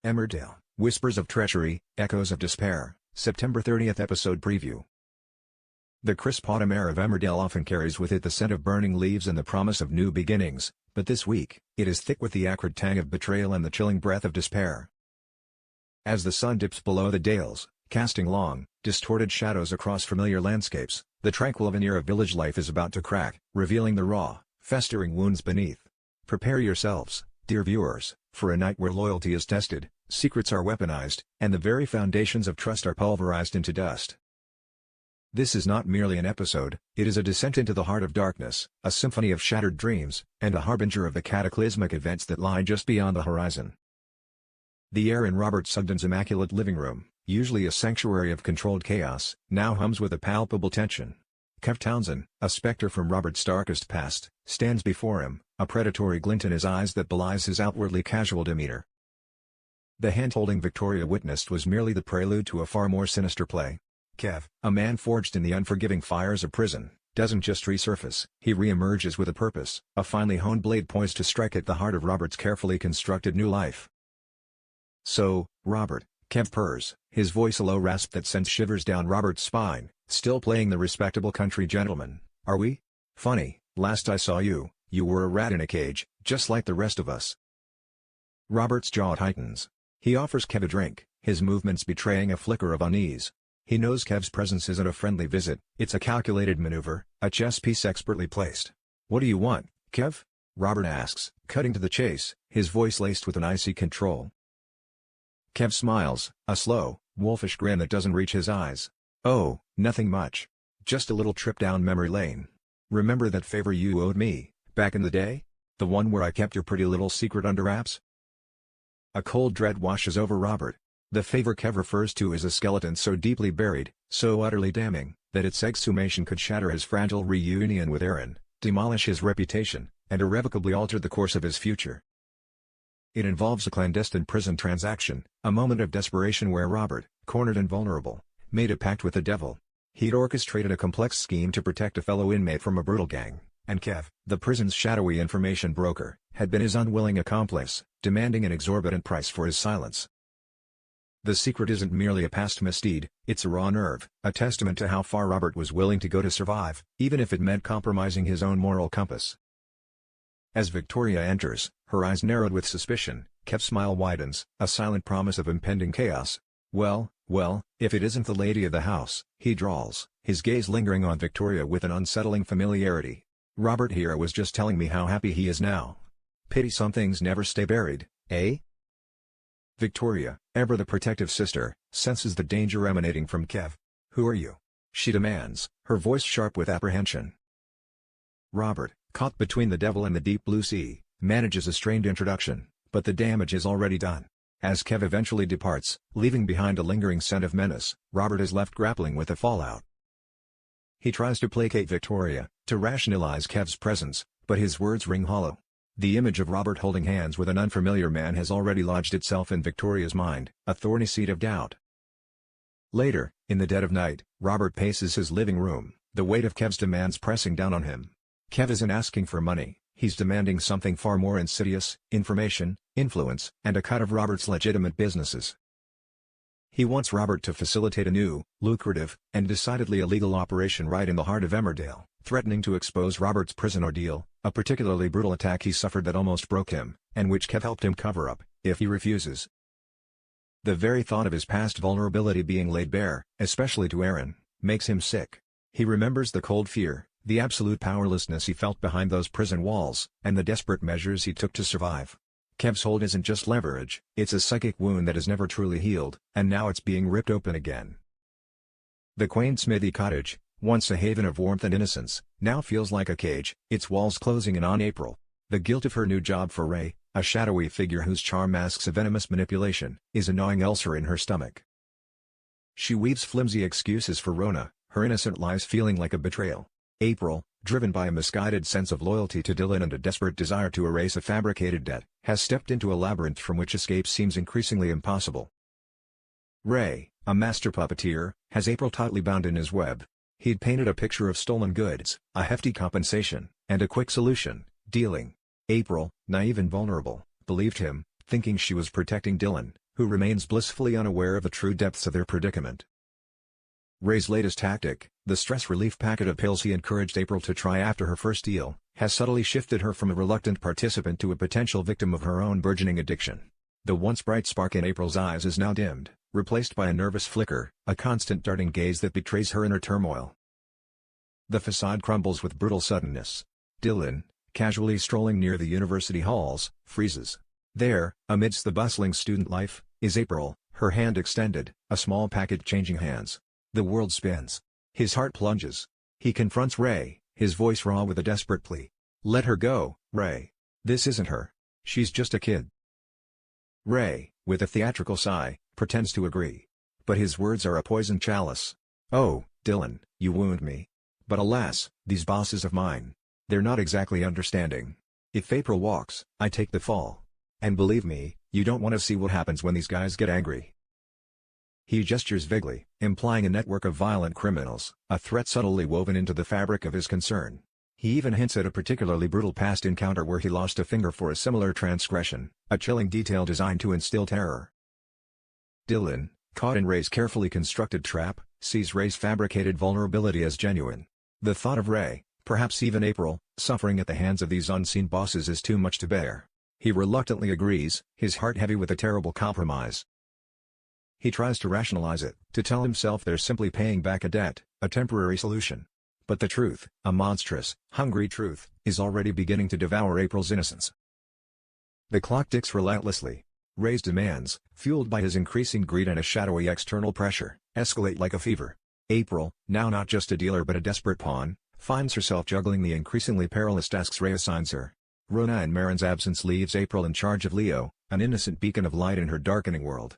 Emmerdale, Whispers of Treachery, Echoes of Despair, September 30th episode preview. The crisp autumn air of Emmerdale often carries with it the scent of burning leaves and the promise of new beginnings, but this week, it is thick with the acrid tang of betrayal and the chilling breath of despair. As the sun dips below the dales, casting long, distorted shadows across familiar landscapes, the tranquil veneer of village life is about to crack, revealing the raw, festering wounds beneath. Prepare yourselves, dear viewers, for a night where loyalty is tested, secrets are weaponized, and the very foundations of trust are pulverized into dust. This is not merely an episode, it is a descent into the heart of darkness, a symphony of shattered dreams, and a harbinger of the cataclysmic events that lie just beyond the horizon. The air in Robert Sugden's immaculate living room, usually a sanctuary of controlled chaos, now hums with a palpable tension. Kev Townsend, a specter from Robert's darkest past, stands before him, a predatory glint in his eyes that belies his outwardly casual demeanor. The hand-holding Victoria witnessed was merely the prelude to a far more sinister play. Kev, a man forged in the unforgiving fires of prison, doesn't just resurface, he re-emerges with a purpose, a finely honed blade poised to strike at the heart of Robert's carefully constructed new life. "So, Robert," Kev purrs, his voice a low rasp that sends shivers down Robert's spine, still playing the respectable country gentleman, "are we? Funny, last I saw you, you were a rat in a cage, just like the rest of us." Robert's jaw tightens. He offers Kev a drink, his movements betraying a flicker of unease. He knows Kev's presence isn't a friendly visit, it's a calculated maneuver, a chess piece expertly placed. "What do you want, Kev?" Robert asks, cutting to the chase, his voice laced with an icy control. Kev smiles, a slow, wolfish grin that doesn't reach his eyes. "Oh, nothing much. Just a little trip down memory lane. Remember that favor you owed me, back in the day? The one where I kept your pretty little secret under wraps?" A cold dread washes over Robert. The favor Kev refers to is a skeleton so deeply buried, so utterly damning, that its exhumation could shatter his fragile reunion with Erin, demolish his reputation, and irrevocably alter the course of his future. It involves a clandestine prison transaction, a moment of desperation where Robert, cornered and vulnerable, made a pact with the devil. He'd orchestrated a complex scheme to protect a fellow inmate from a brutal gang, and Kev, the prison's shadowy information broker, had been his unwilling accomplice, demanding an exorbitant price for his silence. The secret isn't merely a past misdeed, it's a raw nerve, a testament to how far Robert was willing to go to survive, even if it meant compromising his own moral compass. As Victoria enters, her eyes narrowed with suspicion, Kev's smile widens, a silent promise of impending chaos. Well, if it isn't the lady of the house," he drawls, his gaze lingering on Victoria with an unsettling familiarity. "Robert here was just telling me how happy he is now. Pity some things never stay buried, eh?" Victoria, ever the protective sister, senses the danger emanating from Kev. "Who are you?" she demands, her voice sharp with apprehension. Robert, caught between the devil and the deep blue sea, manages a strained introduction, but the damage is already done. As Kev eventually departs, leaving behind a lingering scent of menace, Robert is left grappling with the fallout. He tries to placate Victoria, to rationalize Kev's presence, but his words ring hollow. The image of Robert holding hands with an unfamiliar man has already lodged itself in Victoria's mind, a thorny seed of doubt. Later, in the dead of night, Robert paces his living room, the weight of Kev's demands pressing down on him. Kev isn't asking for money, he's demanding something far more insidious: information, influence, and a cut of Robert's legitimate businesses. He wants Robert to facilitate a new, lucrative, and decidedly illegal operation right in the heart of Emmerdale, threatening to expose Robert's prison ordeal, a particularly brutal attack he suffered that almost broke him, and which Kev helped him cover up, if he refuses. The very thought of his past vulnerability being laid bare, especially to Erin, makes him sick. He remembers the cold fear, the absolute powerlessness he felt behind those prison walls, and the desperate measures he took to survive. Kev's hold isn't just leverage, it's a psychic wound that has never truly healed, and now it's being ripped open again. The quaint smithy cottage, once a haven of warmth and innocence, now feels like a cage, its walls closing in on April. The guilt of her new job for Ray, a shadowy figure whose charm masks a venomous manipulation, is a gnawing ulcer in her stomach. She weaves flimsy excuses for Rona, her innocent lies feeling like a betrayal. April, driven by a misguided sense of loyalty to Dylan and a desperate desire to erase a fabricated debt, has stepped into a labyrinth from which escape seems increasingly impossible. Ray, a master puppeteer, has April tightly bound in his web. He'd painted a picture of stolen goods, a hefty compensation, and a quick solution: dealing. April, naive and vulnerable, believed him, thinking she was protecting Dylan, who remains blissfully unaware of the true depths of their predicament. Ray's latest tactic, the stress relief packet of pills he encouraged April to try after her first deal, has subtly shifted her from a reluctant participant to a potential victim of her own burgeoning addiction. The once bright spark in April's eyes is now dimmed, replaced by a nervous flicker, a constant darting gaze that betrays her inner turmoil. The facade crumbles with brutal suddenness. Dylan, casually strolling near the university halls, freezes. There, amidst the bustling student life, is April, her hand extended, a small package changing hands. The world spins. His heart plunges. He confronts Ray, his voice raw with a desperate plea. "Let her go, Ray. This isn't her. She's just a kid." Ray, with a theatrical sigh, pretends to agree. But his words are a poisoned chalice. "Oh, Dylan, you wound me. But alas, these bosses of mine. They're not exactly understanding. If April walks, I take the fall. And believe me, you don't want to see what happens when these guys get angry." He gestures vaguely, implying a network of violent criminals, a threat subtly woven into the fabric of his concern. He even hints at a particularly brutal past encounter where he lost a finger for a similar transgression, a chilling detail designed to instill terror. Dylan, caught in Ray's carefully constructed trap, sees Ray's fabricated vulnerability as genuine. The thought of Ray, perhaps even April, suffering at the hands of these unseen bosses is too much to bear. He reluctantly agrees, his heart heavy with a terrible compromise. He tries to rationalize it, to tell himself they're simply paying back a debt, a temporary solution. But the truth, a monstrous, hungry truth, is already beginning to devour April's innocence. The clock ticks relentlessly. Ray's demands, fueled by his increasing greed and a shadowy external pressure, escalate like a fever. April, now not just a dealer but a desperate pawn, finds herself juggling the increasingly perilous tasks Ray assigns her. Rona and Marin's absence leaves April in charge of Leo, an innocent beacon of light in her darkening world.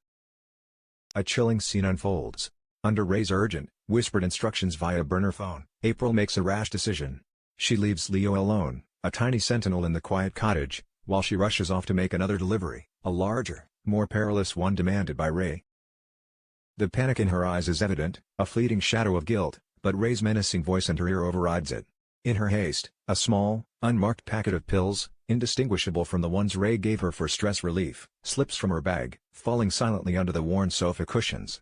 A chilling scene unfolds. Under Ray's urgent, whispered instructions via burner phone, April makes a rash decision. She leaves Leo alone, a tiny sentinel in the quiet cottage, while she rushes off to make another delivery, a larger, more perilous one demanded by Ray. The panic in her eyes is evident, a fleeting shadow of guilt, but Ray's menacing voice in her ear overrides it. In her haste, a small, unmarked packet of pills, indistinguishable from the ones Ray gave her for stress relief, slips from her bag, falling silently under the worn sofa cushions.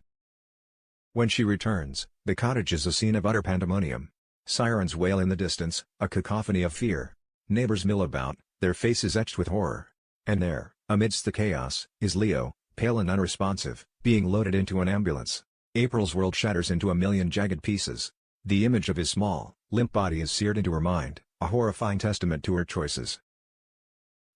When she returns, the cottage is a scene of utter pandemonium. Sirens wail in the distance, a cacophony of fear. Neighbors mill about, their faces etched with horror. And there, amidst the chaos, is Leo, pale and unresponsive, being loaded into an ambulance. April's world shatters into a million jagged pieces. The image of his small, limp body is seared into her mind, a horrifying testament to her choices.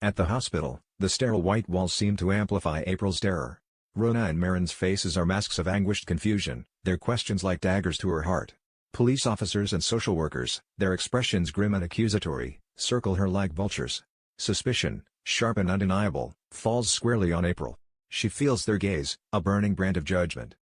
At the hospital, the sterile white walls seem to amplify April's terror. Rona and Marin's faces are masks of anguished confusion, their questions like daggers to her heart. Police officers and social workers, their expressions grim and accusatory, circle her like vultures. Suspicion, sharp and undeniable, falls squarely on April. She feels their gaze, a burning brand of judgment.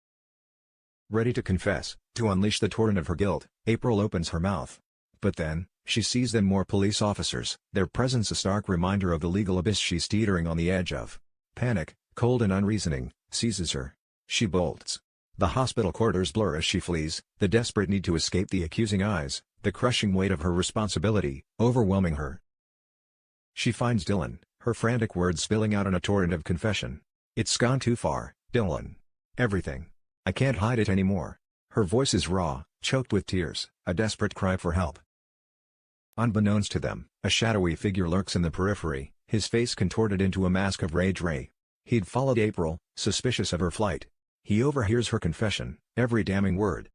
Ready to confess, to unleash the torrent of her guilt, April opens her mouth. But then, she sees them more police officers, their presence a stark reminder of the legal abyss she's teetering on the edge of. Panic, cold and unreasoning, seizes her. She bolts. The hospital corridors blur as she flees, the desperate need to escape the accusing eyes, the crushing weight of her responsibility, overwhelming her. She finds Dylan, her frantic words spilling out in a torrent of confession. "It's gone too far, Dylan. Everything. I can't hide it anymore." Her voice is raw, choked with tears, a desperate cry for help. Unbeknownst to them, a shadowy figure lurks in the periphery, his face contorted into a mask of rage. Ray. He'd followed April, suspicious of her flight. He overhears her confession, every damning word.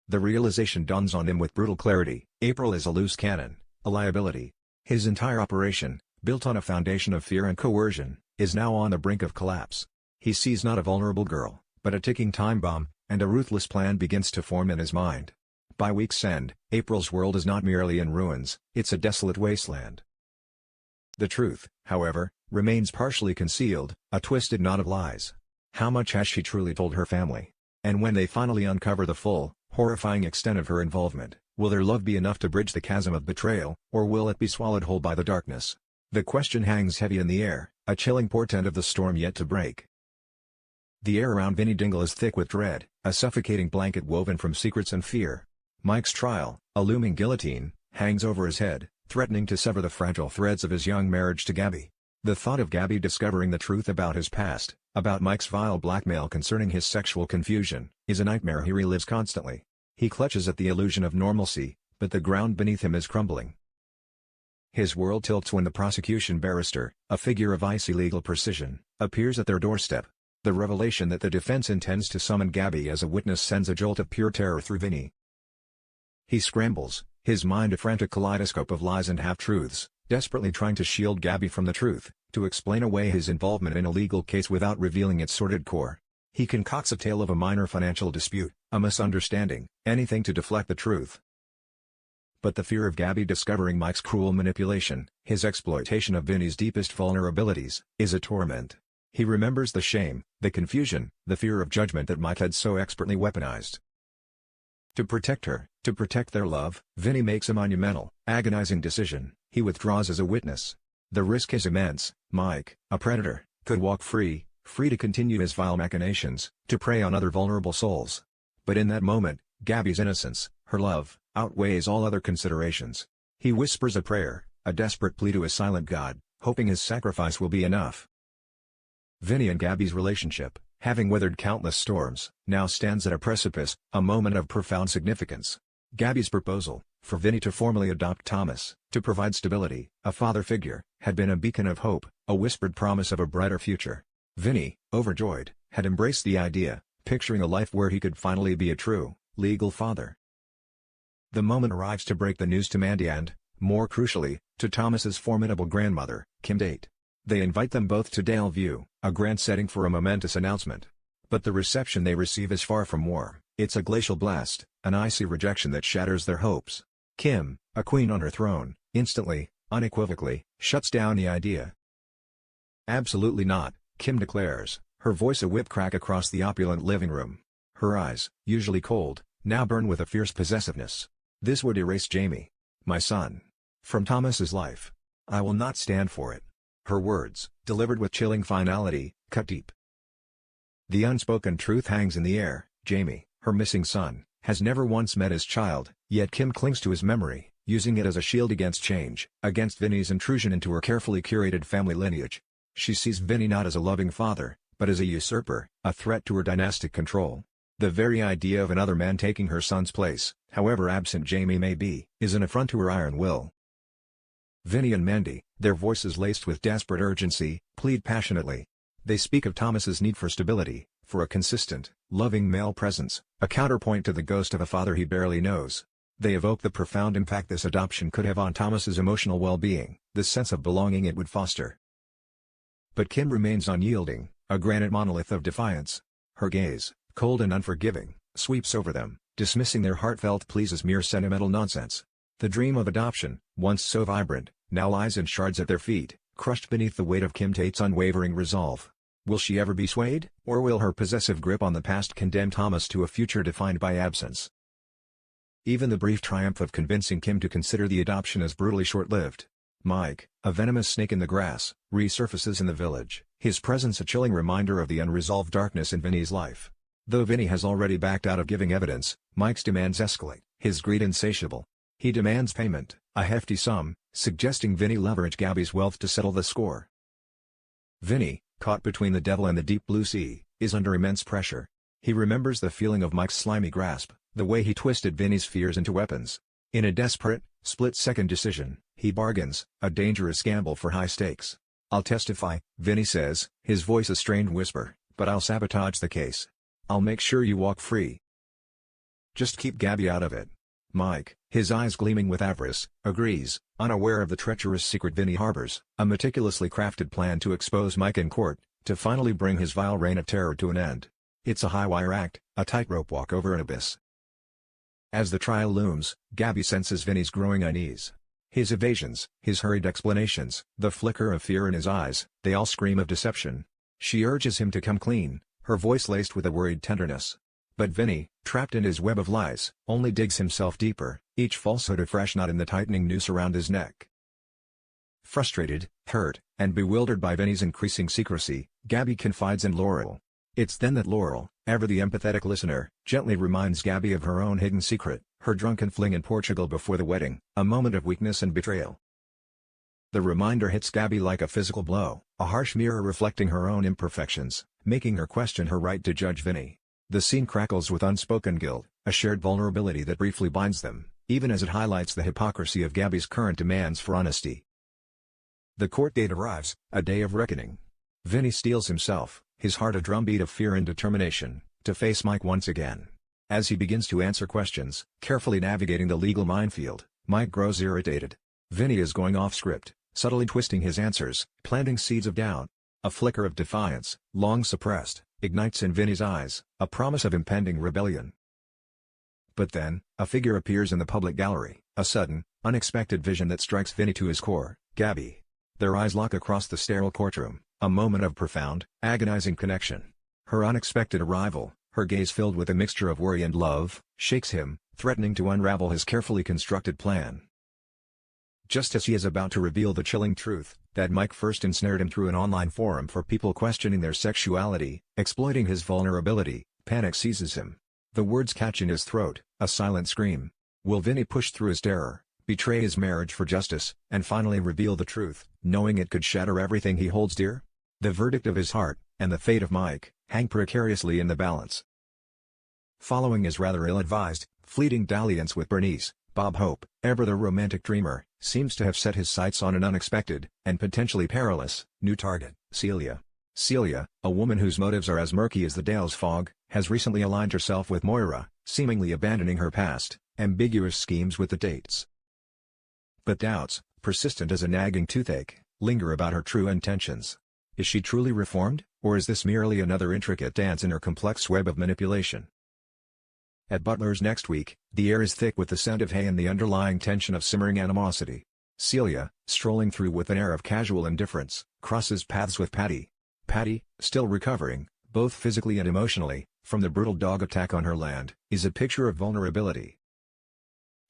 The realization dawns on him with brutal clarity: April is a loose cannon, a liability. His entire operation, built on a foundation of fear and coercion, is now on the brink of collapse. He sees not a vulnerable girl, but a ticking time bomb, and a ruthless plan begins to form in his mind. By week's end, April's world is not merely in ruins, it's a desolate wasteland. The truth, however, remains partially concealed, a twisted knot of lies. How much has she truly told her family? And when they finally uncover the full, horrifying extent of her involvement, will their love be enough to bridge the chasm of betrayal, or will it be swallowed whole by the darkness? The question hangs heavy in the air, a chilling portent of the storm yet to break. The air around Vinnie Dingle is thick with dread, a suffocating blanket woven from secrets and fear. Mike's trial, a looming guillotine, hangs over his head, threatening to sever the fragile threads of his young marriage to Gabby. The thought of Gabby discovering the truth about his past, about Mike's vile blackmail concerning his sexual confusion, is a nightmare he relives constantly. He clutches at the illusion of normalcy, but the ground beneath him is crumbling. His world tilts when the prosecution barrister, a figure of icy legal precision, appears at their doorstep. The revelation that the defense intends to summon Gabby as a witness sends a jolt of pure terror through Vinny. He scrambles, his mind a frantic kaleidoscope of lies and half-truths, desperately trying to shield Gabby from the truth, to explain away his involvement in a legal case without revealing its sordid core. He concocts a tale of a minor financial dispute, a misunderstanding, anything to deflect the truth. But the fear of Gabby discovering Mike's cruel manipulation, his exploitation of Vinny's deepest vulnerabilities, is a torment. He remembers the shame, the confusion, the fear of judgment that Mike had so expertly weaponized. To protect her, to protect their love, Vinny makes a monumental, agonizing decision. He withdraws as a witness. The risk is immense. Mike, a predator, could walk free to continue his vile machinations, to prey on other vulnerable souls. But in that moment, Gabby's innocence, her love, outweighs all other considerations. He whispers a prayer, a desperate plea to his silent God, hoping his sacrifice will be enough. Vinny and Gabby's relationship, having weathered countless storms, now stands at a precipice, a moment of profound significance. Gabby's proposal, for Vinny to formally adopt Thomas, to provide stability, a father figure, had been a beacon of hope, a whispered promise of a brighter future. Vinny, overjoyed, had embraced the idea, picturing a life where he could finally be a true, legal father. The moment arrives to break the news to Mandy and, more crucially, to Thomas's formidable grandmother, Kim Tate. They invite them both to Dale View, a grand setting for a momentous announcement. But the reception they receive is far from warm. It's a glacial blast, an icy rejection that shatters their hopes. Kim, a queen on her throne, instantly, unequivocally, shuts down the idea. "Absolutely not," Kim declares, her voice a whip crack across the opulent living room. Her eyes, usually cold, now burn with a fierce possessiveness. "This would erase Jamie, my son, from Thomas's life. I will not stand for it." Her words, delivered with chilling finality, cut deep. The unspoken truth hangs in the air. Jamie, her missing son, has never once met his child, yet Kim clings to his memory, using it as a shield against change, against Vinny's intrusion into her carefully curated family lineage. She sees Vinny not as a loving father, but as a usurper, a threat to her dynastic control. The very idea of another man taking her son's place, however absent Jamie may be, is an affront to her iron will. Vinny and Mandy, their voices laced with desperate urgency, plead passionately. They speak of Thomas's need for stability, for a consistent, loving male presence, a counterpoint to the ghost of a father he barely knows. They evoke the profound impact this adoption could have on Thomas's emotional well-being, the sense of belonging it would foster. But Kim remains unyielding, a granite monolith of defiance. Her gaze, cold and unforgiving, sweeps over them, dismissing their heartfelt pleas as mere sentimental nonsense. The dream of adoption, once so vibrant, now lies in shards at their feet, crushed beneath the weight of Kim Tate's unwavering resolve. Will she ever be swayed, or will her possessive grip on the past condemn Thomas to a future defined by absence? Even the brief triumph of convincing Kim to consider the adoption is brutally short-lived. Mike, a venomous snake in the grass, resurfaces in the village, his presence a chilling reminder of the unresolved darkness in Vinny's life. Though Vinny has already backed out of giving evidence, Mike's demands escalate, his greed insatiable. He demands payment, a hefty sum, suggesting Vinny leverage Gabby's wealth to settle the score. Vinny, caught between the devil and the deep blue sea, is under immense pressure. He remembers the feeling of Mike's slimy grasp, the way he twisted Vinny's fears into weapons. In a desperate, split-second decision, he bargains, a dangerous gamble for high stakes. "I'll testify," Vinny says, his voice a strained whisper, "but I'll sabotage the case. I'll make sure you walk free. Just keep Gabby out of it." Mike, his eyes gleaming with avarice, agrees, unaware of the treacherous secret Vinny harbors, a meticulously crafted plan to expose Mike in court, to finally bring his vile reign of terror to an end. It's a high-wire act, a tightrope walk over an abyss. As the trial looms, Gabby senses Vinny's growing unease. His evasions, his hurried explanations, the flicker of fear in his eyes, they all scream of deception. She urges him to come clean, her voice laced with a worried tenderness. But Vinny, trapped in his web of lies, only digs himself deeper, each falsehood a fresh knot in the tightening noose around his neck. Frustrated, hurt, and bewildered by Vinny's increasing secrecy, Gabby confides in Laurel. It's then that Laurel, ever the empathetic listener, gently reminds Gabby of her own hidden secret, her drunken fling in Portugal before the wedding, a moment of weakness and betrayal. The reminder hits Gabby like a physical blow, a harsh mirror reflecting her own imperfections, making her question her right to judge Vinny. The scene crackles with unspoken guilt, a shared vulnerability that briefly binds them, even as it highlights the hypocrisy of Gabby's current demands for honesty. The court date arrives, a day of reckoning. Vinny steels himself, his heart a drumbeat of fear and determination, to face Mike once again. As he begins to answer questions, carefully navigating the legal minefield, Mike grows irritated. Vinny is going off script, subtly twisting his answers, planting seeds of doubt. A flicker of defiance, long suppressed, ignites in Vinny's eyes, a promise of impending rebellion. But then, a figure appears in the public gallery, a sudden, unexpected vision that strikes Vinny to his core, Gabby. Their eyes lock across the sterile courtroom, a moment of profound, agonizing connection. Her unexpected arrival, her gaze filled with a mixture of worry and love, shakes him, threatening to unravel his carefully constructed plan. Just as he is about to reveal the chilling truth, that Mike first ensnared him through an online forum for people questioning their sexuality, exploiting his vulnerability, panic seizes him. The words catch in his throat, a silent scream. Will Vinny push through his terror, betray his marriage for justice, and finally reveal the truth, knowing it could shatter everything he holds dear? The verdict of his heart, and the fate of Mike, hang precariously in the balance. Following his rather ill-advised, fleeting dalliance with Bernice, Bob Hope, ever the romantic dreamer, seems to have set his sights on an unexpected, and potentially perilous, new target, Celia. Celia, a woman whose motives are as murky as the Dale's fog, has recently aligned herself with Moira, seemingly abandoning her past, ambiguous schemes with the dates. But doubts, persistent as a nagging toothache, linger about her true intentions. Is she truly reformed, or is this merely another intricate dance in her complex web of manipulation? At Butler's next week, the air is thick with the scent of hay and the underlying tension of simmering animosity. Celia, strolling through with an air of casual indifference, crosses paths with Patty. Patty, still recovering, both physically and emotionally, from the brutal dog attack on her land, is a picture of vulnerability.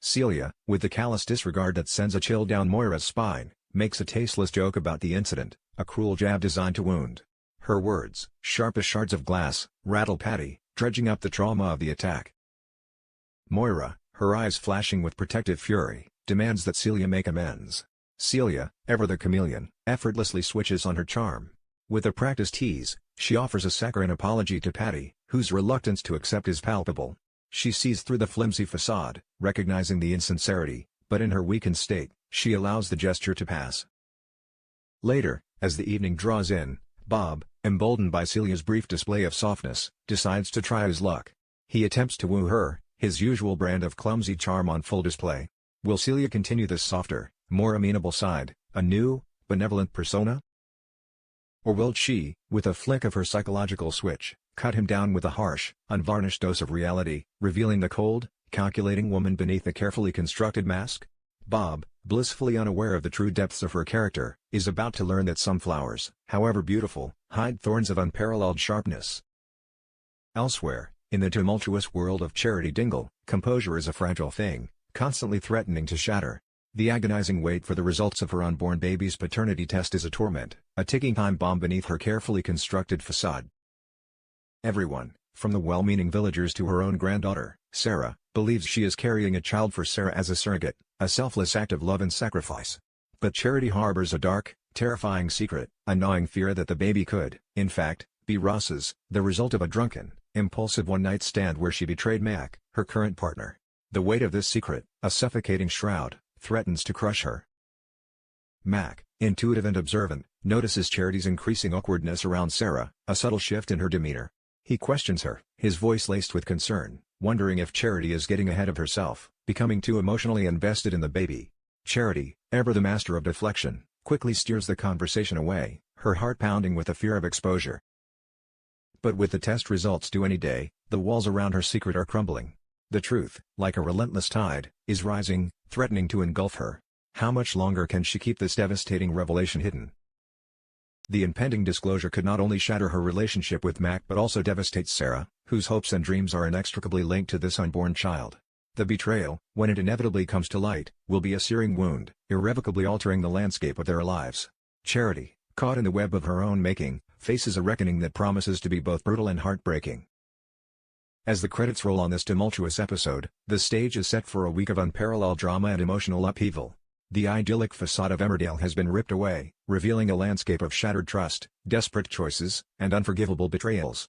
Celia, with the callous disregard that sends a chill down Moira's spine, makes a tasteless joke about the incident, a cruel jab designed to wound. Her words, sharp as shards of glass, rattle Patty, dredging up the trauma of the attack. Moira, her eyes flashing with protective fury, demands that Celia make amends. Celia, ever the chameleon, effortlessly switches on her charm. With a practiced tease, she offers a saccharine apology to Patty, whose reluctance to accept is palpable. She sees through the flimsy facade, recognizing the insincerity, but in her weakened state, she allows the gesture to pass. Later, as the evening draws in, Bob, emboldened by Celia's brief display of softness, decides to try his luck. He attempts to woo her, his usual brand of clumsy charm on full display. Will Celia continue this softer, more amenable side, a new, benevolent persona? Or will she, with a flick of her psychological switch, cut him down with a harsh, unvarnished dose of reality, revealing the cold, calculating woman beneath the carefully constructed mask? Bob, blissfully unaware of the true depths of her character, is about to learn that some flowers, however beautiful, hide thorns of unparalleled sharpness. Elsewhere, in the tumultuous world of Charity Dingle, composure is a fragile thing, constantly threatening to shatter. The agonizing wait for the results of her unborn baby's paternity test is a torment, a ticking time bomb beneath her carefully constructed facade. Everyone, from the well-meaning villagers to her own granddaughter, Sarah, believes she is carrying a child for Sarah as a surrogate, a selfless act of love and sacrifice. But Charity harbors a dark, terrifying secret, a gnawing fear that the baby could, in fact, be Ross's, the result of a drunken, impulsive one-night stand where she betrayed Mac, her current partner. The weight of this secret, a suffocating shroud, threatens to crush her. Mac, intuitive and observant, notices Charity's increasing awkwardness around Sarah, a subtle shift in her demeanor. He questions her, his voice laced with concern, wondering if Charity is getting ahead of herself, becoming too emotionally invested in the baby. Charity, ever the master of deflection, quickly steers the conversation away, her heart pounding with the fear of exposure. But with the test results due any day, the walls around her secret are crumbling. The truth, like a relentless tide, is rising, threatening to engulf her. How much longer can she keep this devastating revelation hidden? The impending disclosure could not only shatter her relationship with Mac but also devastate Sarah, whose hopes and dreams are inextricably linked to this unborn child. The betrayal, when it inevitably comes to light, will be a searing wound, irrevocably altering the landscape of their lives. Charity, caught in the web of her own making, faces a reckoning that promises to be both brutal and heartbreaking. As the credits roll on this tumultuous episode, the stage is set for a week of unparalleled drama and emotional upheaval. The idyllic facade of Emmerdale has been ripped away, revealing a landscape of shattered trust, desperate choices, and unforgivable betrayals.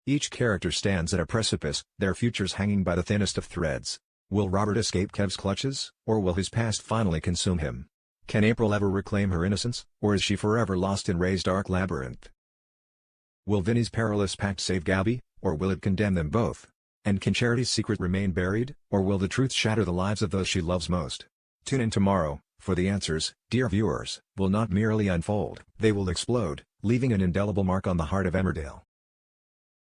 Each character stands at a precipice, their futures hanging by the thinnest of threads. Will Robert escape Kev's clutches, or will his past finally consume him? Can April ever reclaim her innocence, or is she forever lost in Ray's dark labyrinth? Will Vinny's perilous pact save Gabby, or will it condemn them both? And can Charity's secret remain buried, or will the truth shatter the lives of those she loves most? Tune in tomorrow, for the answers, dear viewers, will not merely unfold, they will explode, leaving an indelible mark on the heart of Emmerdale.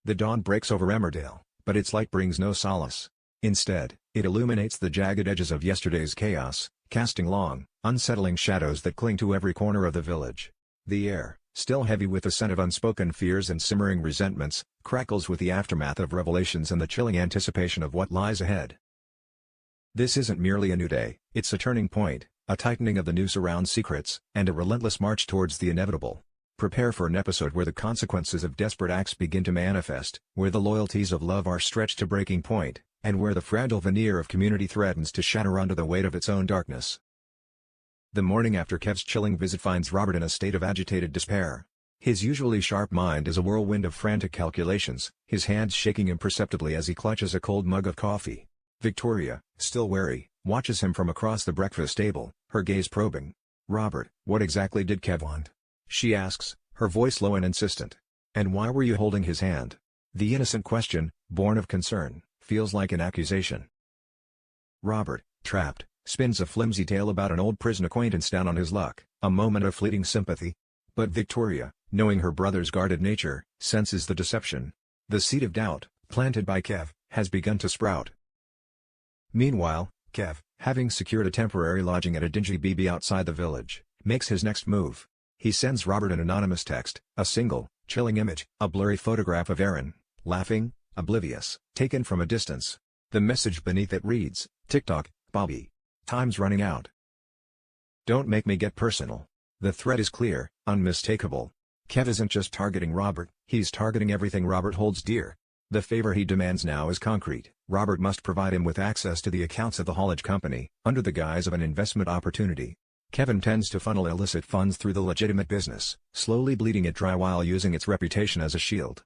The dawn breaks over Emmerdale, but its light brings no solace. Instead, it illuminates the jagged edges of yesterday's chaos, casting long, unsettling shadows that cling to every corner of the village. The air, still heavy with the scent of unspoken fears and simmering resentments, crackles with the aftermath of revelations and the chilling anticipation of what lies ahead. This isn't merely a new day, it's a turning point, a tightening of the noose around secrets, and a relentless march towards the inevitable. Prepare for an episode where the consequences of desperate acts begin to manifest, where the loyalties of love are stretched to breaking point, and where the fragile veneer of community threatens to shatter under the weight of its own darkness. The morning after Kev's chilling visit finds Robert in a state of agitated despair. His usually sharp mind is a whirlwind of frantic calculations, his hands shaking imperceptibly as he clutches a cold mug of coffee. Victoria, still wary, watches him from across the breakfast table, her gaze probing. "Robert, what exactly did Kev want?" she asks, her voice low and insistent. "And why were you holding his hand?" The innocent question, born of concern, feels like an accusation. Robert, trapped, spins a flimsy tale about an old prison acquaintance down on his luck, a moment of fleeting sympathy. But Victoria, knowing her brother's guarded nature, senses the deception. The seed of doubt, planted by Kev, has begun to sprout. Meanwhile, Kev, having secured a temporary lodging at a dingy BB outside the village, makes his next move. He sends Robert an anonymous text, a single, chilling image, a blurry photograph of Erin, laughing, oblivious, taken from a distance. The message beneath it reads, "TikTok, Bobby. Time's running out." Don't make me get personal. The threat is clear, unmistakable. Kev isn't just targeting Robert, he's targeting everything Robert holds dear. The favor he demands now is concrete. Robert must provide him with access to the accounts of the haulage company, under the guise of an investment opportunity. Kevin tends to funnel illicit funds through the legitimate business, slowly bleeding it dry while using its reputation as a shield.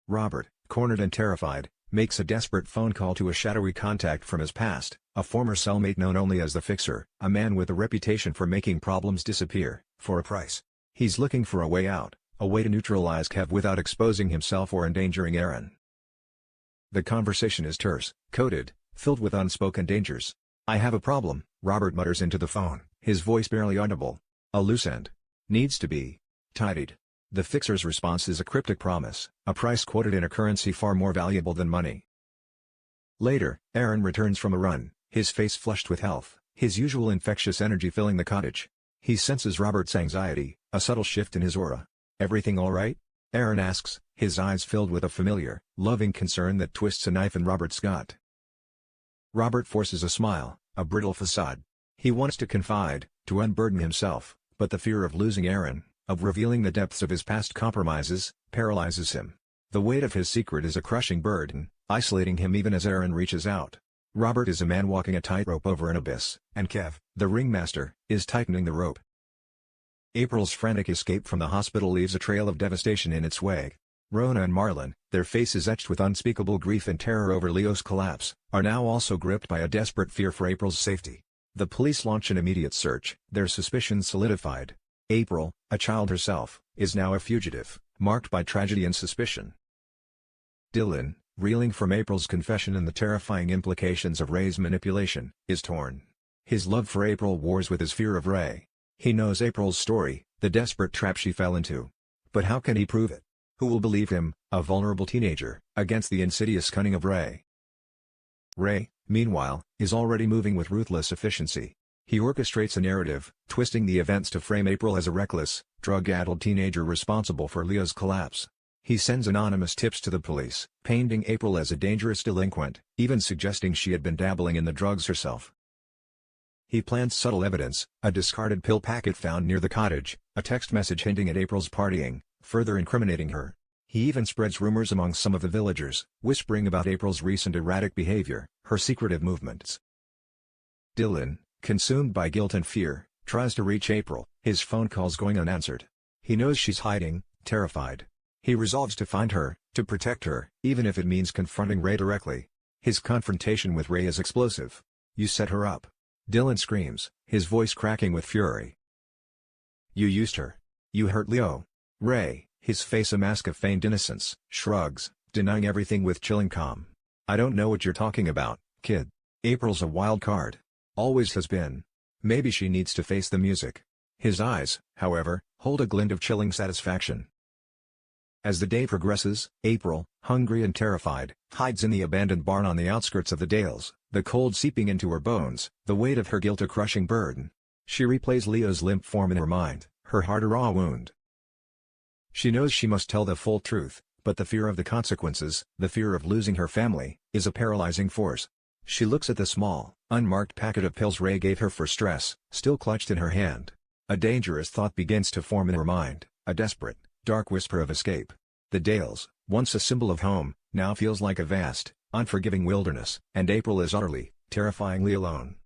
Robert, cornered and terrified, makes a desperate phone call to a shadowy contact from his past, a former cellmate known only as the Fixer, a man with a reputation for making problems disappear, for a price. He's looking for a way out, a way to neutralize Kev without exposing himself or endangering Erin. The conversation is terse, coded, filled with unspoken dangers. "I have a problem," Robert mutters into the phone, his voice barely audible. "A loose end. Needs to be tidied." The Fixer's response is a cryptic promise, a price quoted in a currency far more valuable than money. Later, Aaron returns from a run, his face flushed with health, his usual infectious energy filling the cottage. He senses Robert's anxiety, a subtle shift in his aura. "Everything all right?" Aaron asks, his eyes filled with a familiar, loving concern that twists a knife in Robert's gut. Robert forces a smile, a brittle facade. He wants to confide, to unburden himself, but the fear of losing Aaron, of revealing the depths of his past compromises, paralyzes him. The weight of his secret is a crushing burden, isolating him even as Aaron reaches out. Robert is a man walking a tightrope over an abyss, and Kev, the ringmaster, is tightening the rope. April's frantic escape from the hospital leaves a trail of devastation in its wake. Rona and Marlon, their faces etched with unspeakable grief and terror over Leo's collapse, are now also gripped by a desperate fear for April's safety. The police launch an immediate search, their suspicions solidified. April, a child herself, is now a fugitive, marked by tragedy and suspicion. Dylan, reeling from April's confession and the terrifying implications of Ray's manipulation, is torn. His love for April wars with his fear of Ray. He knows April's story, the desperate trap she fell into. But how can he prove it? Who will believe him, a vulnerable teenager, against the insidious cunning of Ray? Ray, meanwhile, is already moving with ruthless efficiency. He orchestrates a narrative, twisting the events to frame April as a reckless, drug-addled teenager responsible for Leo's collapse. He sends anonymous tips to the police, painting April as a dangerous delinquent, even suggesting she had been dabbling in the drugs herself. He plants subtle evidence, a discarded pill packet found near the cottage, a text message hinting at April's partying, further incriminating her. He even spreads rumors among some of the villagers, whispering about April's recent erratic behavior, her secretive movements. Dylan, Consumed by guilt and fear, tries to reach April, his phone calls going unanswered. He knows she's hiding, terrified. He resolves to find her, to protect her, even if it means confronting Ray directly. His confrontation with Ray is explosive. "You set her up." Dylan screams, his voice cracking with fury. "You used her. You hurt Leo." Ray, his face a mask of feigned innocence, shrugs, denying everything with chilling calm. "I don't know what you're talking about, kid. April's a wild card. Always has been. Maybe she needs to face the music." His eyes, however, hold a glint of chilling satisfaction. As the day progresses, April, hungry and terrified, hides in the abandoned barn on the outskirts of the Dales, the cold seeping into her bones, the weight of her guilt a crushing burden. She replays Leo's limp form in her mind, her heart a raw wound. She knows she must tell the full truth, but the fear of the consequences, the fear of losing her family, is a paralyzing force. She looks at the small, unmarked packet of pills Ray gave her for stress, still clutched in her hand. A dangerous thought begins to form in her mind, a desperate, dark whisper of escape. The Dales, once a symbol of home, now feels like a vast, unforgiving wilderness, and April is utterly, terrifyingly alone.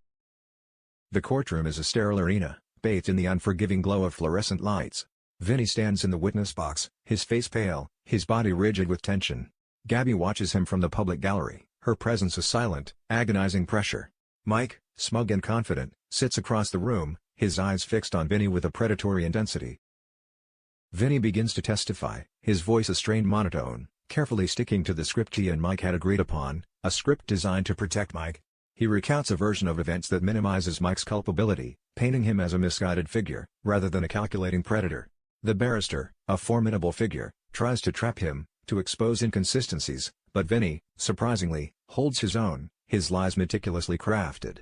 The courtroom is a sterile arena, bathed in the unforgiving glow of fluorescent lights. Vinny stands in the witness box, his face pale, his body rigid with tension. Gabby watches him from the public gallery, her presence a silent, agonizing pressure. Mike, smug and confident, sits across the room, his eyes fixed on Vinny with a predatory intensity. Vinny begins to testify, his voice a strained monotone, carefully sticking to the script he and Mike had agreed upon, a script designed to protect Mike. He recounts a version of events that minimizes Mike's culpability, painting him as a misguided figure, rather than a calculating predator. The barrister, a formidable figure, tries to trap him, to expose inconsistencies, but Vinny, surprisingly, holds his own, his lies meticulously crafted.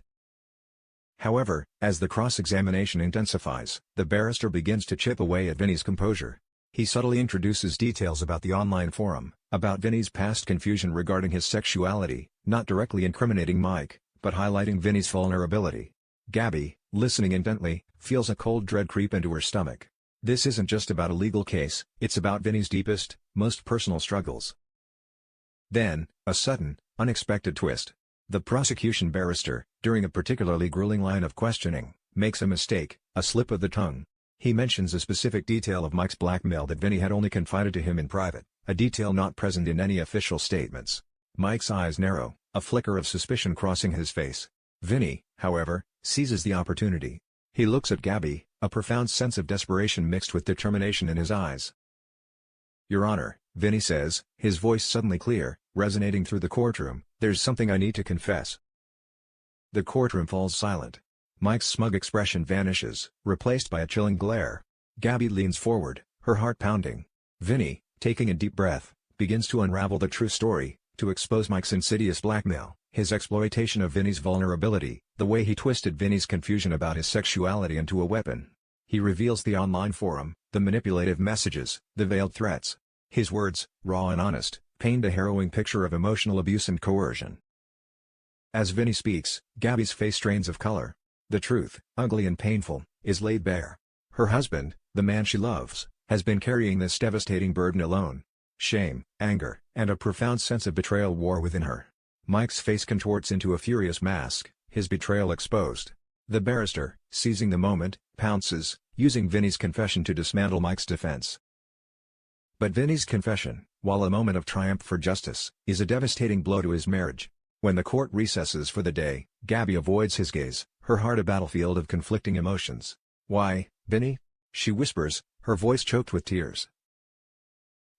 However, as the cross-examination intensifies, the barrister begins to chip away at Vinny's composure. He subtly introduces details about the online forum, about Vinny's past confusion regarding his sexuality, not directly incriminating Mike, but highlighting Vinny's vulnerability. Gabby, listening intently, feels a cold dread creep into her stomach. This isn't just about a legal case, it's about Vinny's deepest, most personal struggles. Then, a sudden, unexpected twist. The prosecution barrister, during a particularly grueling line of questioning, makes a mistake, a slip of the tongue. He mentions a specific detail of Mike's blackmail that Vinny had only confided to him in private, a detail not present in any official statements. Mike's eyes narrow, a flicker of suspicion crossing his face. Vinny, however, seizes the opportunity. He looks at Gabby, a profound sense of desperation mixed with determination in his eyes. "Your Honor," Vinny says, his voice suddenly clear, resonating through the courtroom, "there's something I need to confess." The courtroom falls silent. Mike's smug expression vanishes, replaced by a chilling glare. Gabby leans forward, her heart pounding. Vinny, taking a deep breath, begins to unravel the true story, to expose Mike's insidious blackmail, his exploitation of Vinny's vulnerability, the way he twisted Vinny's confusion about his sexuality into a weapon. He reveals the online forum, the manipulative messages, the veiled threats. His words, raw and honest, paint a harrowing picture of emotional abuse and coercion. As Vinny speaks, Gabby's face strains of color. The truth, ugly and painful, is laid bare. Her husband, the man she loves, has been carrying this devastating burden alone. Shame, anger, and a profound sense of betrayal war within her. Mike's face contorts into a furious mask, his betrayal exposed. The barrister, seizing the moment, pounces, using Vinny's confession to dismantle Mike's defense. But Vinny's confession, while a moment of triumph for justice, is a devastating blow to his marriage. When the court recesses for the day, Gabby avoids his gaze, her heart a battlefield of conflicting emotions. "Why, Vinny?" she whispers, her voice choked with tears.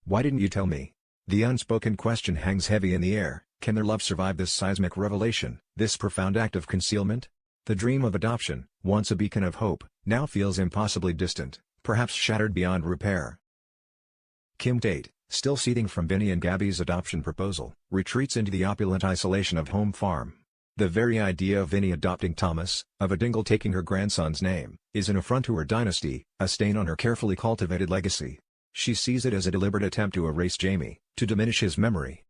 "Why didn't you tell me?" The unspoken question hangs heavy in the air. Can their love survive this seismic revelation, this profound act of concealment? The dream of adoption, once a beacon of hope, now feels impossibly distant, perhaps shattered beyond repair. Kim Tate, still seething from Vinny and Gabby's adoption proposal, retreats into the opulent isolation of home farm. The very idea of Vinny adopting Thomas, of a dingle taking her grandson's name, is an affront to her dynasty, a stain on her carefully cultivated legacy. She sees it as a deliberate attempt to erase Jamie, to diminish his memory.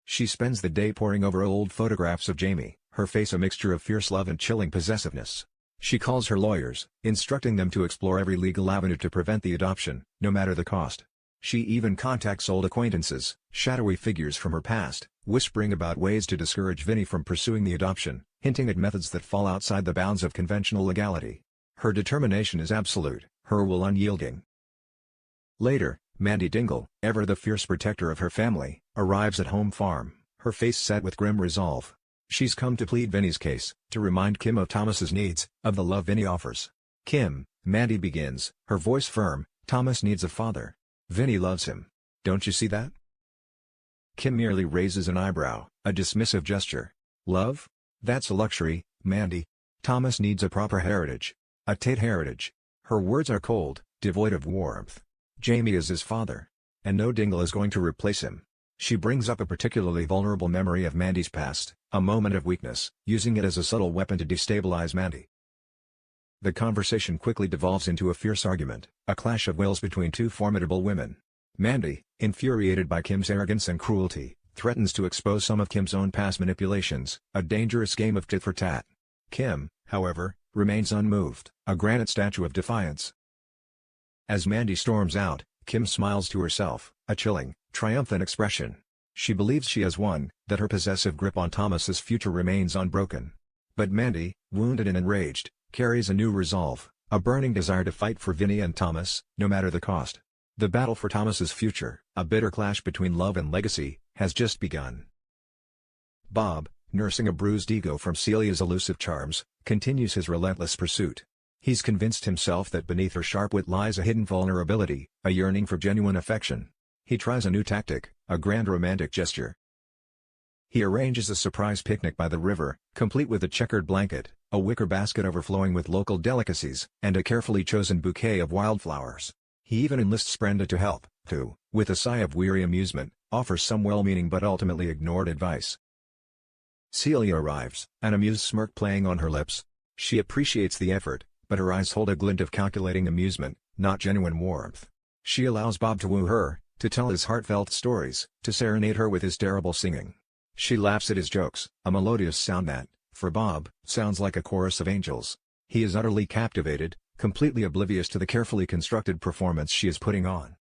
She spends the day poring over old photographs of Jamie, her face a mixture of fierce love and chilling possessiveness. She calls her lawyers, instructing them to explore every legal avenue to prevent the adoption, no matter the cost. She even contacts old acquaintances, shadowy figures from her past, whispering about ways to discourage Vinny from pursuing the adoption, hinting at methods that fall outside the bounds of conventional legality. Her determination is absolute, her will unyielding. Later, Mandy Dingle, ever the fierce protector of her family, arrives at home farm, her face set with grim resolve. She's come to plead Vinny's case, to remind Kim of Thomas's needs, of the love Vinny offers. "Kim," Mandy begins, her voice firm, "Thomas needs a father. Vinny loves him. Don't you see that?" Kim merely raises an eyebrow, a dismissive gesture. "Love? That's a luxury, Mandy. Thomas needs a proper heritage. A Tate heritage." Her words are cold, devoid of warmth. Jamie is his father. And no Dingle is going to replace him. She brings up a particularly vulnerable memory of Mandy's past, a moment of weakness, using it as a subtle weapon to destabilize Mandy. The conversation quickly devolves into a fierce argument, a clash of wills between two formidable women. Mandy, infuriated by Kim's arrogance and cruelty, threatens to expose some of Kim's own past manipulations, a dangerous game of tit for tat. Kim, however, remains unmoved, a granite statue of defiance. As Mandy storms out, Kim smiles to herself, a chilling, triumphant expression. She believes she has won, that her possessive grip on Thomas's future remains unbroken. But Mandy, wounded and enraged, carries a new resolve, a burning desire to fight for Vinny and Thomas, no matter the cost. The battle for Thomas's future, a bitter clash between love and legacy, has just begun. Bob, nursing a bruised ego from Celia's elusive charms, continues his relentless pursuit. He's convinced himself that beneath her sharp wit lies a hidden vulnerability, a yearning for genuine affection. He tries a new tactic, a grand romantic gesture. He arranges a surprise picnic by the river, complete with a checkered blanket, a wicker basket overflowing with local delicacies, and a carefully chosen bouquet of wildflowers. He even enlists Brenda to help, who, with a sigh of weary amusement, offers some well-meaning but ultimately ignored advice. Celia arrives, an amused smirk playing on her lips. She appreciates the effort, but her eyes hold a glint of calculating amusement, not genuine warmth. She allows Bob to woo her, to tell his heartfelt stories, to serenade her with his terrible singing. She laughs at his jokes, a melodious sound that, for Bob, sounds like a chorus of angels. He is utterly captivated, completely oblivious to the carefully constructed performance she is putting on.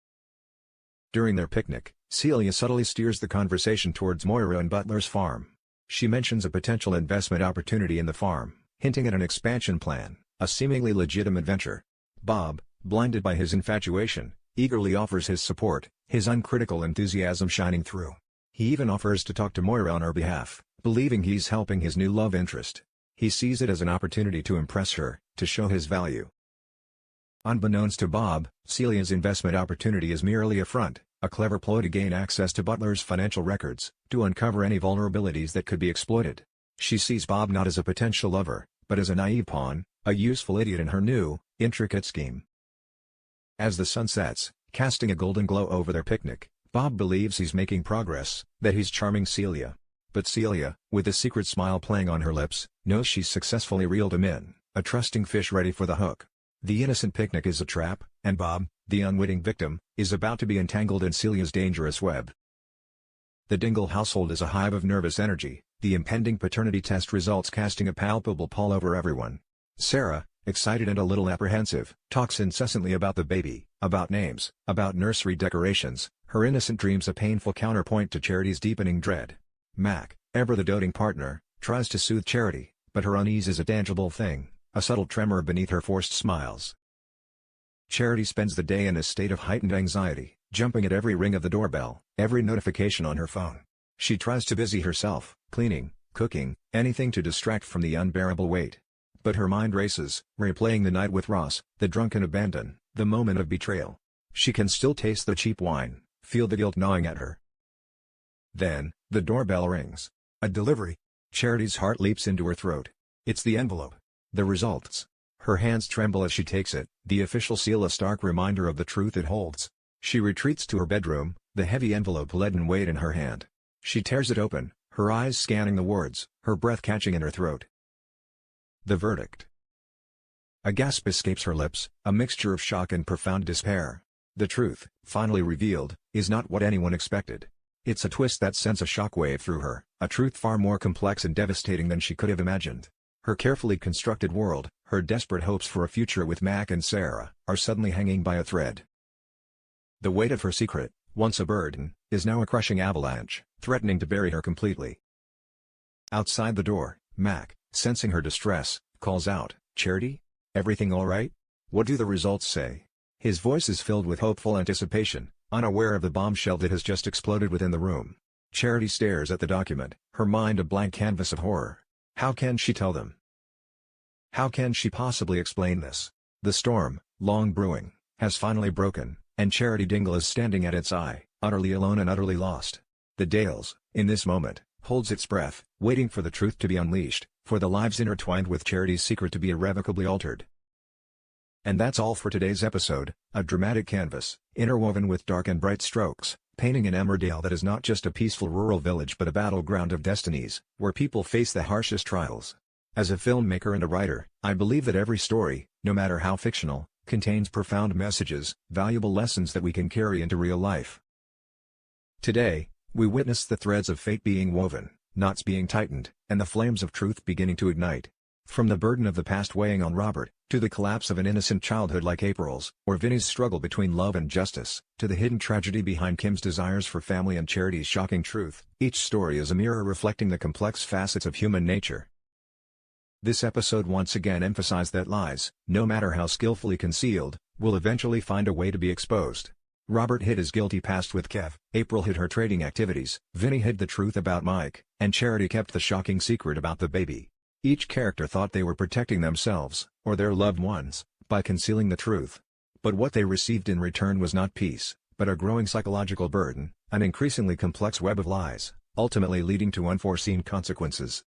During their picnic, Celia subtly steers the conversation towards Moira and Butler's farm. She mentions a potential investment opportunity in the farm, hinting at an expansion plan, a seemingly legitimate venture. Bob, blinded by his infatuation, eagerly offers his support, his uncritical enthusiasm shining through. He even offers to talk to Moira on her behalf, believing he's helping his new love interest. He sees it as an opportunity to impress her, to show his value. Unbeknownst to Bob, Celia's investment opportunity is merely a front, a clever ploy to gain access to Butler's financial records, to uncover any vulnerabilities that could be exploited. She sees Bob not as a potential lover, but as a naive pawn, a useful idiot in her new, intricate scheme. As the sun sets, casting a golden glow over their picnic, Bob believes he's making progress, that he's charming Celia. But Celia, with a secret smile playing on her lips, knows she's successfully reeled him in, a trusting fish ready for the hook. The innocent picnic is a trap, and Bob, the unwitting victim, is about to be entangled in Celia's dangerous web. The Dingle household is a hive of nervous energy, the impending paternity test results casting a palpable pall over everyone. Sarah, excited and a little apprehensive, talks incessantly about the baby, about names, about nursery decorations, her innocent dreams a painful counterpoint to Charity's deepening dread. Mac, ever the doting partner, tries to soothe Charity, but her unease is a tangible thing, a subtle tremor beneath her forced smiles. Charity spends the day in a state of heightened anxiety, jumping at every ring of the doorbell, every notification on her phone. She tries to busy herself, cleaning, cooking, anything to distract from the unbearable weight. But her mind races, replaying the night with Ross, the drunken abandon, the moment of betrayal. She can still taste the cheap wine, feel the guilt gnawing at her. Then, the doorbell rings. A delivery. Charity's heart leaps into her throat. It's the envelope. The results. Her hands tremble as she takes it, the official seal a stark reminder of the truth it holds. She retreats to her bedroom, the heavy envelope leaden weight in her hand. She tears it open, her eyes scanning the words, her breath catching in her throat. The verdict. A gasp escapes her lips, a mixture of shock and profound despair. The truth, finally revealed, is not what anyone expected. It's a twist that sends a shockwave through her, a truth far more complex and devastating than she could have imagined. Her carefully constructed world, her desperate hopes for a future with Mac and Sarah, are suddenly hanging by a thread. The weight of her secret, once a burden, is now a crushing avalanche, threatening to bury her completely. Outside the door, Mac, sensing her distress, calls out, "Charity? Everything all right? What do the results say?" His voice is filled with hopeful anticipation, unaware of the bombshell that has just exploded within the room. Charity stares at the document, her mind a blank canvas of horror. How can she tell them? How can she possibly explain this? The storm, long brewing, has finally broken, and Charity Dingle is standing at its eye, utterly alone and utterly lost. The Dales, in this moment, holds its breath, waiting for the truth to be unleashed, for the lives intertwined with Charity's secret to be irrevocably altered. And that's all for today's episode, a dramatic canvas, interwoven with dark and bright strokes, painting an Emmerdale that is not just a peaceful rural village but a battleground of destinies, where people face the harshest trials. As a filmmaker and a writer, I believe that every story, no matter how fictional, contains profound messages, valuable lessons that we can carry into real life. Today, we witness the threads of fate being woven, knots being tightened, and the flames of truth beginning to ignite. From the burden of the past weighing on Robert, to the collapse of an innocent childhood like April's, or Vinny's struggle between love and justice, to the hidden tragedy behind Kim's desires for family and Charity's shocking truth, each story is a mirror reflecting the complex facets of human nature. This episode once again emphasized that lies, no matter how skillfully concealed, will eventually find a way to be exposed. Robert hid his guilty past with Kev, April hid her trading activities, Vinny hid the truth about Mike, and Charity kept the shocking secret about the baby. Each character thought they were protecting themselves, or their loved ones, by concealing the truth. But what they received in return was not peace, but a growing psychological burden, an increasingly complex web of lies, ultimately leading to unforeseen consequences.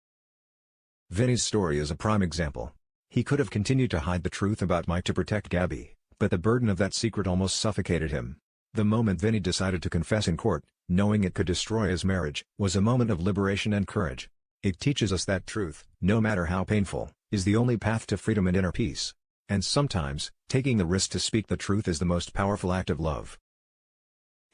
Vinny's story is a prime example. He could have continued to hide the truth about Mike to protect Gabby, but the burden of that secret almost suffocated him. The moment Vinny decided to confess in court, knowing it could destroy his marriage, was a moment of liberation and courage. It teaches us that truth, no matter how painful, is the only path to freedom and inner peace. And sometimes, taking the risk to speak the truth is the most powerful act of love.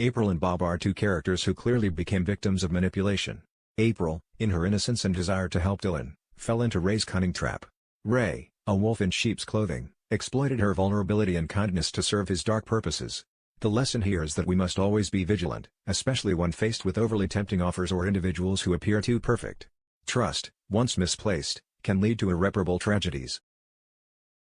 April and Bob are two characters who clearly became victims of manipulation. April, in her innocence and desire to help Dylan, fell into Ray's cunning trap. Ray, a wolf in sheep's clothing, exploited her vulnerability and kindness to serve his dark purposes. The lesson here is that we must always be vigilant, especially when faced with overly tempting offers or individuals who appear too perfect. Trust, once misplaced, can lead to irreparable tragedies.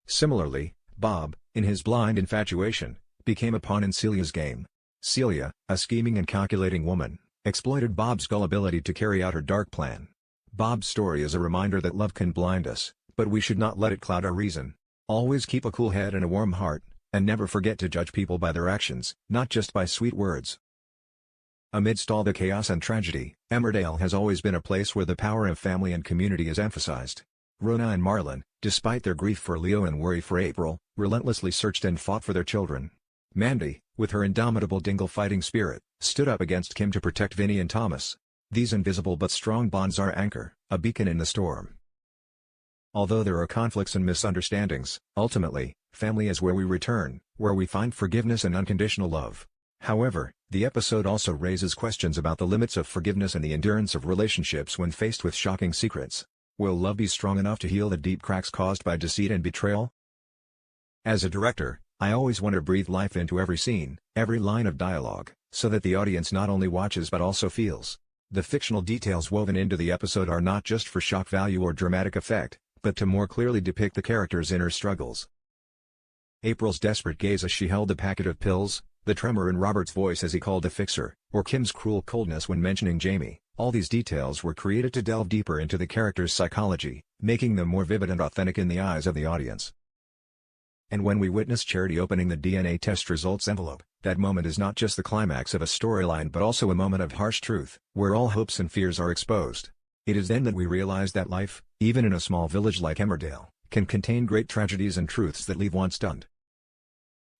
Similarly, Bob, in his blind infatuation, became a pawn in Celia's game. Celia, a scheming and calculating woman, exploited Bob's gullibility to carry out her dark plan. Bob's story is a reminder that love can blind us, but we should not let it cloud our reason. Always keep a cool head and a warm heart, and never forget to judge people by their actions, not just by sweet words. Amidst all the chaos and tragedy, Emmerdale has always been a place where the power of family and community is emphasized. Rona and Marlon, despite their grief for Leo and worry for April, relentlessly searched and fought for their children. Mandy, with her indomitable Dingle fighting spirit, stood up against Kim to protect Vinny and Thomas. These invisible but strong bonds are anchor, a beacon in the storm. Although there are conflicts and misunderstandings, ultimately, family is where we return, where we find forgiveness and unconditional love. However, the episode also raises questions about the limits of forgiveness and the endurance of relationships when faced with shocking secrets. Will love be strong enough to heal the deep cracks caused by deceit and betrayal? As a director, I always want to breathe life into every scene, every line of dialogue, so that the audience not only watches but also feels. The fictional details woven into the episode are not just for shock value or dramatic effect, but to more clearly depict the characters' inner struggles. April's desperate gaze as she held the packet of pills, the tremor in Robert's voice as he called the fixer, or Kim's cruel coldness when mentioning Jamie, all these details were created to delve deeper into the characters' psychology, making them more vivid and authentic in the eyes of the audience. And when we witness Charity opening the DNA test results envelope, that moment is not just the climax of a storyline but also a moment of harsh truth, where all hopes and fears are exposed. It is then that we realize that life, even in a small village like Emmerdale, can contain great tragedies and truths that leave one stunned.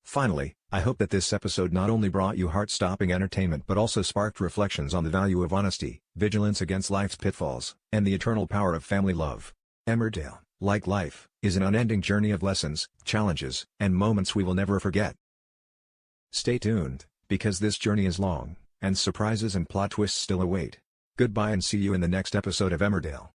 Finally, I hope that this episode not only brought you heart-stopping entertainment but also sparked reflections on the value of honesty, vigilance against life's pitfalls, and the eternal power of family love. Emmerdale, like life, is an unending journey of lessons, challenges, and moments we will never forget. Stay tuned, because this journey is long, and surprises and plot twists still await. Goodbye and see you in the next episode of Emmerdale.